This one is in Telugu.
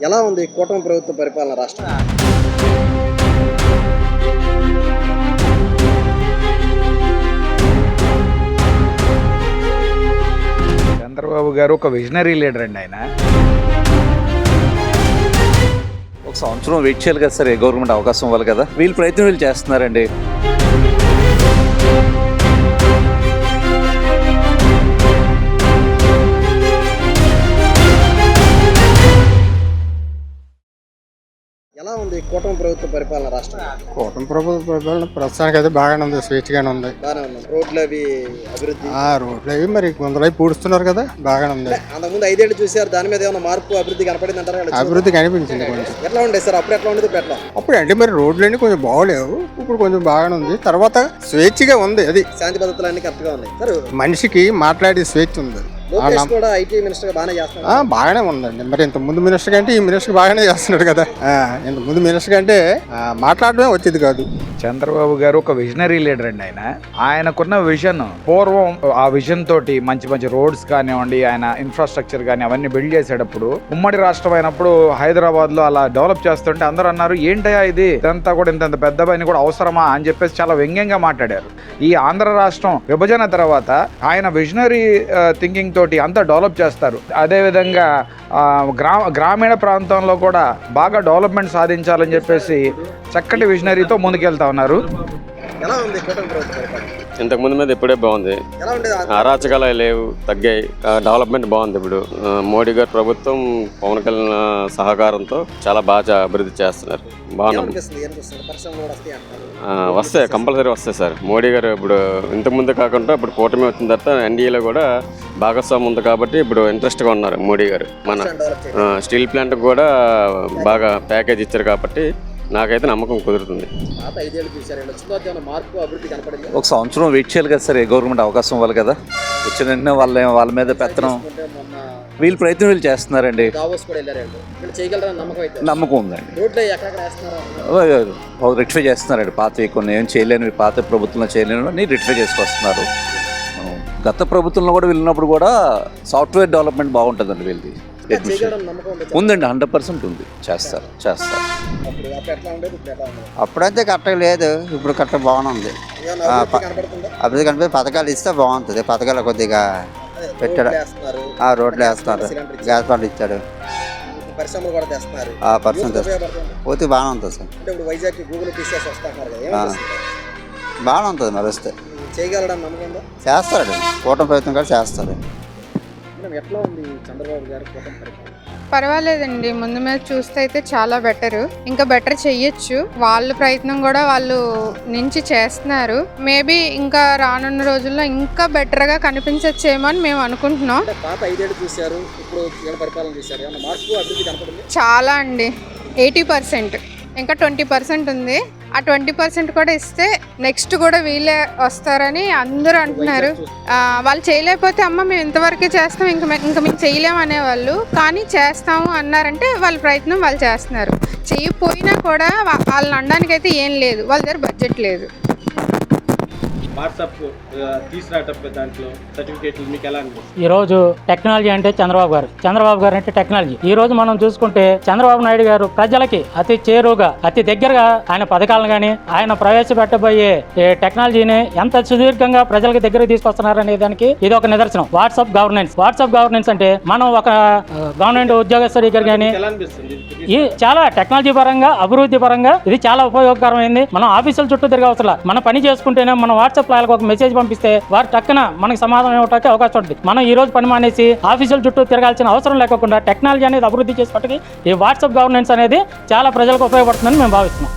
ఎలా ఉంది కూటమి ప్రభుత్వ పరిపాలన రాష్ట్రం? చంద్రబాబు గారు ఒక విజనరీ లీడర్ అండి. ఆయన ఒక సంవత్సరం వెయిట్ చేయాలి కదా సార్, గవర్నమెంట్ అవకాశం ఇవ్వాలి కదా. వీళ్ళు ప్రయత్నం వీళ్ళు చేస్తున్నారండి. ఎలా ఉంది కూటమి ప్రభుత్వ పరిపాలన రాష్ట్రం? కూటమి ప్రభుత్వ పరిపాలన ప్రస్తుతానికి అయితే బాగానే ఉంది, స్వేచ్ఛగానే ఉంది. బాగానే ఉంది. రోడ్లు అవి అభివృద్ధి, రోడ్లు అవి మరి కొందరు పూడుస్తున్నారు కదా, బాగానే ఉంది. అంతకుముందు 5 ఏళ్ళు చూసారు, దాని మీద ఏమైనా మార్పు అభివృద్ధి కనపడింది అంటారా? అభివృద్ధి కనిపించింది కొంచెం. ఎట్లా ఉండేది సార్ అప్పుడు, ఎట్లా ఉండేది ఇప్పుడు ఎట్లా? అప్పుడు అంటే మరి రోడ్లు అన్ని కొంచెం బాగోలేవు, ఇప్పుడు కొంచెం బాగానే ఉంది. తర్వాత స్వేచ్ఛగా ఉంది, అది శాంతి భద్రతలు అన్ని కరెక్ట్ గా ఉన్నాయి సార్. మనిషికి మాట్లాడే స్వేచ్ఛ ఉంది. లోకేష్ కూడా ఐటీ మినిస్టర్ బాగానే చేస్తున్నారు. బాగానే ఉందండి. మరి ఇంత ముందు మినిస్టర్ కంటే ఈ మినిస్టర్ బాగానే చేస్తున్నాడు కదా. ఇంత ముందు మినిస్టర్ కంటే మాట్లాడడమే వచ్చేది కాదు. చంద్రబాబు గారు ఒక విజనరీ లీడర్ అండి. ఆయనకున్న విజన్, పూర్వం ఆ విజన్ తోటి మంచి మంచి రోడ్స్ కానివ్వండి, ఆయన ఇన్ఫ్రాస్ట్రక్చర్ కానీ అవన్నీ బిల్డ్ చేసేటప్పుడు, ఉమ్మడి రాష్ట్రం అయినప్పుడు హైదరాబాద్ లో అలా డెవలప్ చేస్తుంటే అందరూ అన్నారు, ఏంటయ్యా ఇది, ఇదంతా కూడా ఇంత పెద్ద పని కూడా అవసరమా అని చెప్పేసి చాలా వ్యంగ్యంగా మాట్లాడారు. ఈ ఆంధ్ర రాష్ట్రం విభజన తర్వాత ఆయన విజనరీ థింకింగ్ తోటి అంతా డెవలప్ చేస్తారు. అదేవిధంగా గ్రామీణ ప్రాంతంలో కూడా బాగా డెవలప్మెంట్ సాధించాలని చెప్పేసి చక్కటి విజనరీతో ముందుకెళ్తా ఉన్నారు. ఎలా ఉంది కూటమి ప్రభుత్వ పరిపాలన? ఇంతకు ముందు మీద ఇప్పుడే బాగుంది. ఎలా ఉండేది? అరాచకాలు లేవు, తగ్గాయి. డెవలప్మెంట్ బాగుంది. ఇప్పుడు మోడీ గారి ప్రభుత్వం పవన్ కళ్యాణ్ సహకారంతో చాలా బాగా అభివృద్ధి చేస్తున్నారు. బాగున్నాం. వస్తాయి, కంపల్సరీ వస్తాయి సార్. మోడీ గారు ఇప్పుడు ఇంతకు ముందు కాకుండా ఇప్పుడు కూటమి వచ్చిన తర్వాత ఎన్డీఏలో కూడా భాగస్వామ్యం ఉంది కాబట్టి ఇప్పుడు ఇంట్రెస్ట్గా ఉన్నారు మోడీ గారు. మన స్టీల్ ప్లాంట్ కూడా బాగా ప్యాకేజ్ ఇచ్చారు కాబట్టి నాకైతే నమ్మకం కుదురుతుంది. ఒక సంవత్సరం వెయిట్ చేయాలి కదా సార్, గవర్నమెంట్ అవకాశం ఇవ్వాలి కదా. వచ్చిన వెంటనే వాళ్ళ మీద పెత్తనం, వీళ్ళు ప్రయత్నం వీళ్ళు చేస్తున్నారండి. నమ్మకం ఉందండి. రెక్టిఫై చేస్తున్నారండి. పాత కొన్ని ఏం చేయలేని, పాత ప్రభుత్వంలో చేయలేని రెక్టిఫై చేసుకొస్తున్నారు. గత ప్రభుత్వంలో కూడా వెళ్ళినప్పుడు కూడా సాఫ్ట్వేర్ డెవలప్మెంట్ బాగుంటుందండి. వీళ్ళది ఉందండి, 100% ఉంది. చేస్తారు. అప్పుడైతే కరెక్ట్గా లేదు, ఇప్పుడు కరెక్ట్ బాగానే ఉంది. అభివృద్ధి కనిపి పథకాలు ఇస్తే బాగుంటుంది. పథకాలు కొద్దిగా పెట్టాడు, రోడ్లు వేస్తున్నారు, గ్యాస్ బండ్లు ఇచ్చాడు, పోతే బాగానే ఉంటుంది సార్. బాగానే ఉంటుంది. మరి వస్తే చేస్తాడు, కూటమి ప్రయత్నం కూడా చేస్తాడు. పర్వాలేదండి, ముందు మీద చూస్తే అయితే చాలా బెటర్, ఇంకా బెటర్ చెయ్యొచ్చు. వాళ్ళ ప్రయత్నం కూడా వాళ్ళు నుంచి చేస్తున్నారు. మేబీ ఇంకా రానున్న రోజుల్లో ఇంకా బెటర్ గా కనిపించచ్చేమో అని మేము అనుకుంటున్నాం. చాలా అండి, 80%, ఇంకా 20% ఉంది. ఆ 20% కూడా ఇస్తే నెక్స్ట్ కూడా వీళ్ళే వస్తారని అందరూ అంటున్నారు. వాళ్ళు చేయలేకపోతే అమ్మ మేము ఇంతవరకే చేస్తాం, ఇంకా మేము చేయలేము అనేవాళ్ళు. కానీ చేస్తాము అన్నారంటే వాళ్ళ ప్రయత్నం వాళ్ళు చేస్తున్నారు. చేయకపోయినా కూడా వాళ్ళని అనడానికి అయితే ఏం లేదు, వాళ్ళ దగ్గర బడ్జెట్ లేదు. వాట్సాప్ తీసుకురావటం దాంట్లో సర్టిఫికేట్లు మీకు ఎలా అనిపిస్తుంది? ఈ రోజు టెక్నాలజీ అంటే చంద్రబాబు గారు అంటే టెక్నాలజీ. ఈ రోజు మనం చూసుకుంటే చంద్రబాబు నాయుడు గారు ప్రజలకి అతి చేరువుగా, అతి దగ్గరగా ఆయన పథకాలను కానీ ఆయన ప్రవేశపెట్టబోయే టెక్నాలజీని ఎంత సుదీర్ఘంగా ప్రజలకు దగ్గర తీసుకొస్తున్నారనే దానికి ఇది ఒక నిదర్శనం. వాట్సాప్ గవర్నెన్స్ అంటే మనం ఒక గవర్నమెంట్ ఉద్యోగస్తుడి దగ్గర కానీ ఈ చాలా టెక్నాలజీ పరంగా, అభివృద్ధి పరంగా ఇది చాలా ఉపయోగకరమైంది. మనం ఆఫీసుల చుట్టూ తిరిగే అవసరం, మన పని చేసుకుంటేనే మనం వాట్సాప్ ఒక మెసేజ్ పంపిస్తే వారు టక్కున మనకి సమాధానం ఇవ్వడానికి అవకాశం ఉంటుంది. మనం ఈ రోజు పని మానేసి ఆఫీసుల చుట్టూ తిరగాల్సిన అవసరం లేకుండా టెక్నాలజీ అనేది అభివృద్ధి చేసేటప్పటికి ఈ వాట్సాప్ గవర్నెన్స్ అనేది చాలా ప్రజలకు ఉపయోగపడుతుందని మేము భావిస్తున్నాం.